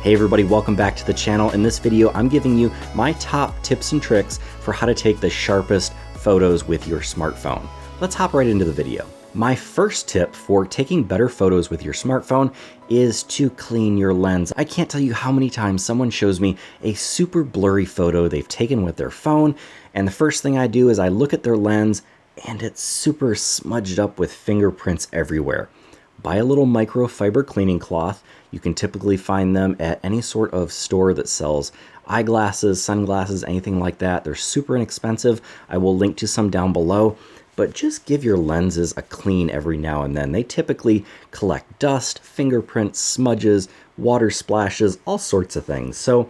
Hey everybody, welcome back to the channel. In this video, I'm giving you my top tips and tricks for how to take the sharpest photos with your smartphone. Let's hop right into the video. My first tip for taking better photos with your smartphone is to clean your lens. I can't tell you how many times someone shows me a super blurry photo they've taken with their phone, and the first thing I do is I look at their lens and it's super smudged up with fingerprints everywhere. Buy a little microfiber cleaning cloth. You can typically find them at any sort of store that sells eyeglasses, sunglasses, anything like that. They're super inexpensive. I will link to some down below, but just give your lenses a clean every now and then. They typically collect dust, fingerprints, smudges, water splashes, all sorts of things. So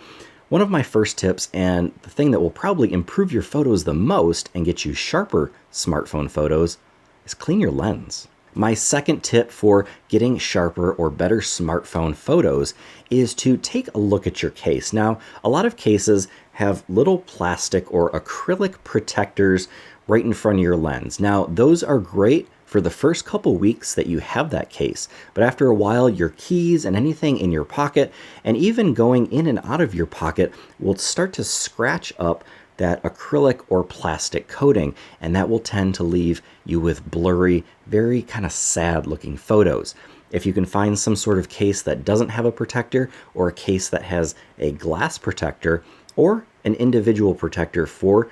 one of my first tips, and the thing that will probably improve your photos the most and get you sharper smartphone photos, is clean your lens. My second tip for getting sharper or better smartphone photos is to take a look at your case. Now, a lot of cases have little plastic or acrylic protectors right in front of your lens. Now, those are great for the first couple weeks that you have that case, but after a while, your keys and anything in your pocket and even going in and out of your pocket will start to scratch up that acrylic or plastic coating, and that will tend to leave you with blurry, very kind of sad looking photos. If you can find some sort of case that doesn't have a protector, or a case that has a glass protector or an individual protector for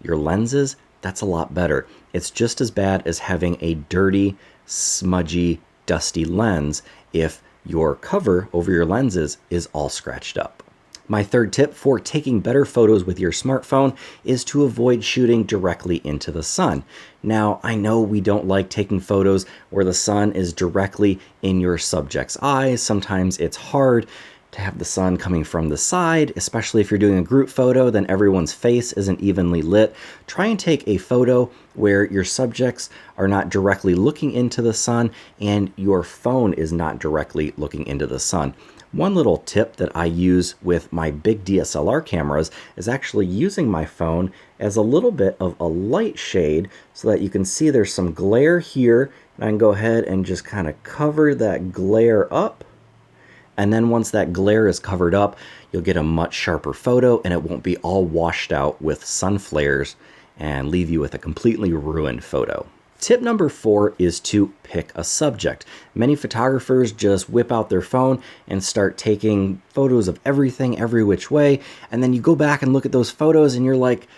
your lenses, that's a lot better. It's just as bad as having a dirty, smudgy, dusty lens if your cover over your lenses is all scratched up. My third tip for taking better photos with your smartphone is to avoid shooting directly into the sun. Now, I know we don't like taking photos where the sun is directly in your subject's eyes. Sometimes it's hard to have the sun coming from the side, especially if you're doing a group photo, then everyone's face isn't evenly lit. Try and take a photo where your subjects are not directly looking into the sun and your phone is not directly looking into the sun. One little tip that I use with my big DSLR cameras is actually using my phone as a little bit of a light shade so that you can see there's some glare here, and I can go ahead and just kind of cover that glare up. And then once that glare is covered up, you'll get a much sharper photo and it won't be all washed out with sun flares and leave you with a completely ruined photo. Tip number 4 is to pick a subject. Many photographers just whip out their phone and start taking photos of everything every which way, and then you go back and look at those photos and you're like,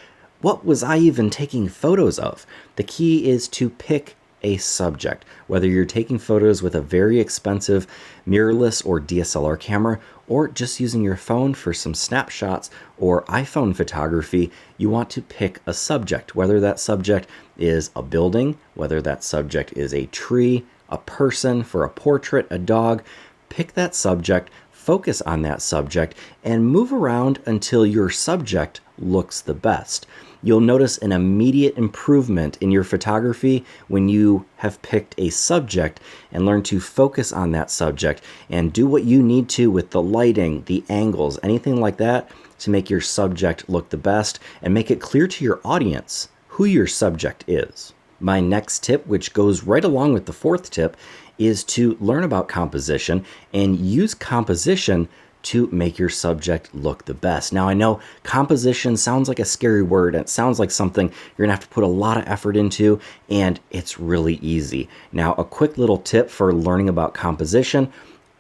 what was I even taking photos of? The key is to pick a subject. Whether you're taking photos with a very expensive mirrorless or DSLR camera, or just using your phone for some snapshots or iPhone photography, you want to pick a subject, whether that subject is a building, whether that subject is a tree, a person for a portrait, a dog. Pick that subject, focus on that subject, and move around until your subject looks the best. You'll notice an immediate improvement in your photography when you have picked a subject and learn to focus on that subject and do what you need to with the lighting, the angles, anything like that to make your subject look the best and make it clear to your audience who your subject is. My next tip, which goes right along with the fourth tip, is to learn about composition and use composition to make your subject look the best. Now, I know composition sounds like a scary word, and it sounds like something you're gonna have to put a lot of effort into, and it's really easy. Now, a quick little tip for learning about composition: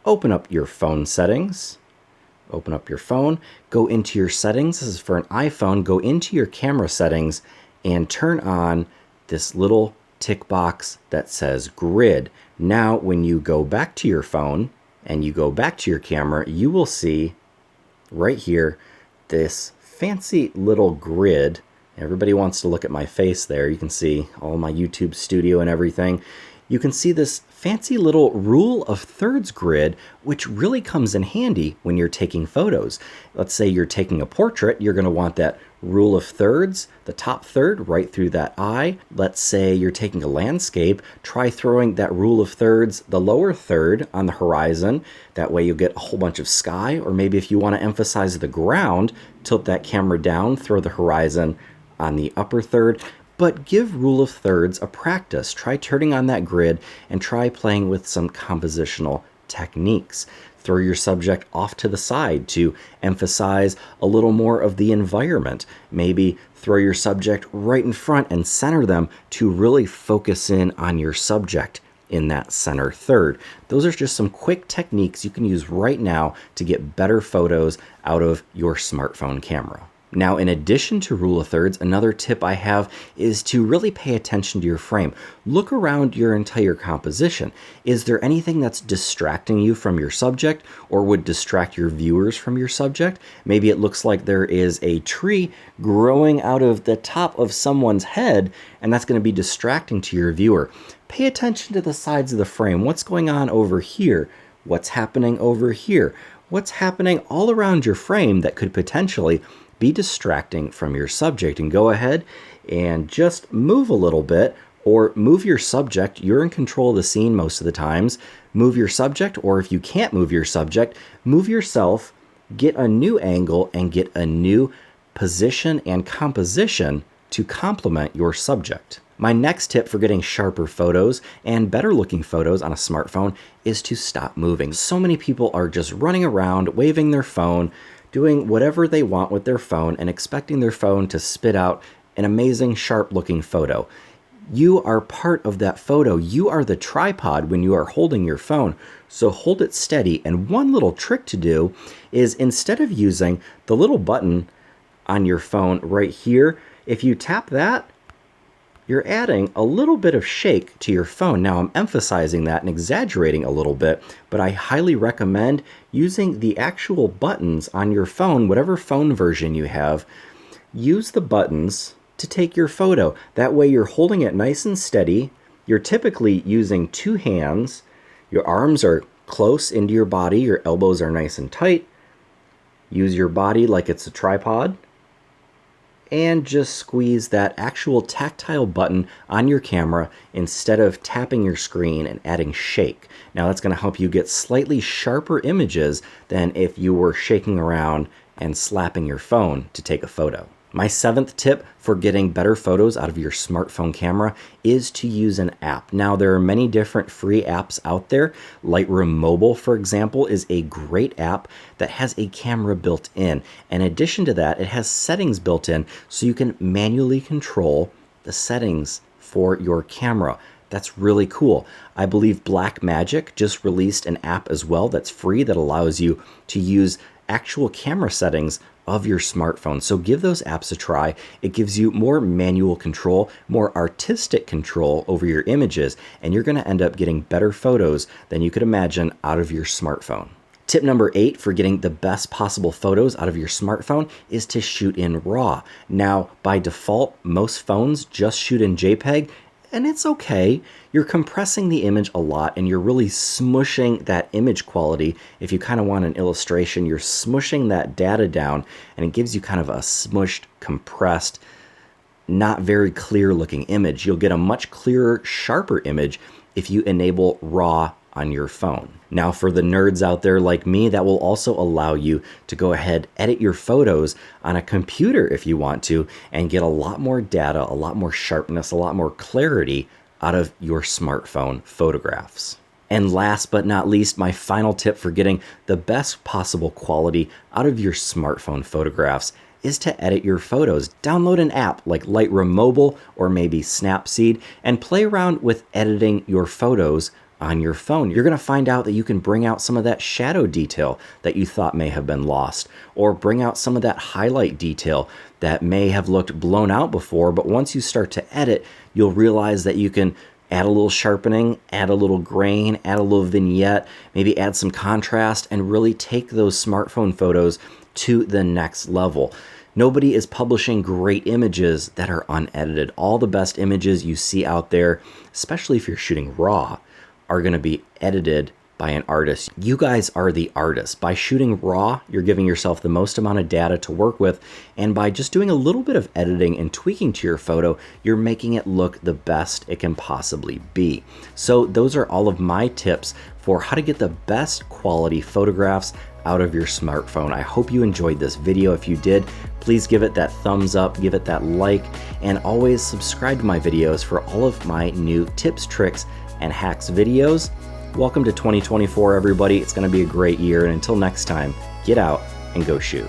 open up your phone settings. Open up your phone, go into your settings. This is for an iPhone. Go into your camera settings and turn on this little tick box that says grid. Now, when you go back to your phone and you go back to your camera, you will see right here this fancy little grid. Everybody wants to look at my face there. You can see all my YouTube studio and everything. You can see this fancy little rule of thirds grid, which really comes in handy when you're taking photos. Let's say you're taking a portrait, you're gonna want that rule of thirds, the top third right through that eye. Let's say you're taking a landscape, try throwing that rule of thirds, the lower third on the horizon. That way you'll get a whole bunch of sky, or maybe if you wanna emphasize the ground, tilt that camera down, throw the horizon on the upper third. But give rule of thirds a practice. Try turning on that grid and try playing with some compositional techniques. Throw your subject off to the side to emphasize a little more of the environment. Maybe throw your subject right in front and center them to really focus in on your subject in that center third. Those are just some quick techniques you can use right now to get better photos out of your smartphone camera. Now, in addition to rule of thirds, another tip I have is to really pay attention to your frame. Look around your entire composition. Is there anything that's distracting you from your subject or would distract your viewers from your subject? Maybe it looks like there is a tree growing out of the top of someone's head, and that's going to be distracting to your viewer. Pay attention to the sides of the frame. What's going on over here? What's happening over here? What's happening all around your frame that could potentially be distracting from your subject? And go ahead and just move a little bit, or move your subject. You're in control of the scene most of the times. Move your subject, or if you can't move your subject, move yourself, get a new angle, and get a new position and composition to complement your subject. My next tip for getting sharper photos and better looking photos on a smartphone is to stop moving. So many people are just running around, waving their phone, doing whatever they want with their phone and expecting their phone to spit out an amazing sharp looking photo. You are part of that photo. You are the tripod when you are holding your phone. So hold it steady. And one little trick to do is, instead of using the little button on your phone right here, if you tap that, you're adding a little bit of shake to your phone. Now, I'm emphasizing that and exaggerating a little bit, but I highly recommend using the actual buttons on your phone, whatever phone version you have. Use the buttons to take your photo. That way you're holding it nice and steady. You're typically using two hands. Your arms are close into your body. Your elbows are nice and tight. Use your body like it's a tripod. And just squeeze that actual tactile button on your camera instead of tapping your screen and adding shake. Now that's going to help you get slightly sharper images than if you were shaking around and slapping your phone to take a photo. My seventh tip for getting better photos out of your smartphone camera is to use an app. Now, there are many different free apps out there. Lightroom Mobile, for example, is a great app that has a camera built in. In addition to that, it has settings built in so you can manually control the settings for your camera. That's really cool. I believe Blackmagic just released an app as well that's free that allows you to use actual camera settings of your smartphone. So give those apps a try. It gives you more manual control, more artistic control over your images, and you're going to end up getting better photos than you could imagine out of your smartphone. Tip number 8 for getting the best possible photos out of your smartphone is to shoot in RAW. Now, by default, most phones just shoot in JPEG, and it's okay. You're compressing the image a lot and you're really smushing that image quality. If you kind of want an illustration, you're smushing that data down and it gives you kind of a smushed, compressed, not very clear looking image. You'll get a much clearer, sharper image if you enable RAW on your phone. Now, for the nerds out there like me, that will also allow you to go ahead, edit your photos on a computer if you want to, and get a lot more data, a lot more sharpness, a lot more clarity out of your smartphone photographs. And last but not least, my final tip for getting the best possible quality out of your smartphone photographs is to edit your photos. Download an app like Lightroom Mobile or maybe Snapseed and play around with editing your photos on your phone. You're going to find out that you can bring out some of that shadow detail that you thought may have been lost, or bring out some of that highlight detail that may have looked blown out before, but once you start to edit, you'll realize that you can add a little sharpening, add a little grain, add a little vignette, maybe add some contrast, and really take those smartphone photos to the next level. Nobody is publishing great images that are unedited. All the best images you see out there, especially if you're shooting RAW, are going to be edited by an artist. You guys are the artists. By shooting RAW, you're giving yourself the most amount of data to work with, and by just doing a little bit of editing and tweaking to your photo, you're making it look the best it can possibly be. So those are all of my tips for how to get the best quality photographs out of your smartphone. I hope you enjoyed this video. If you did, please give it that thumbs up, give it that like, and always subscribe to my videos for all of my new tips, tricks, and hacks videos. Welcome to 2024, everybody. It's going to be a great year, and until next time, get out and go shoot.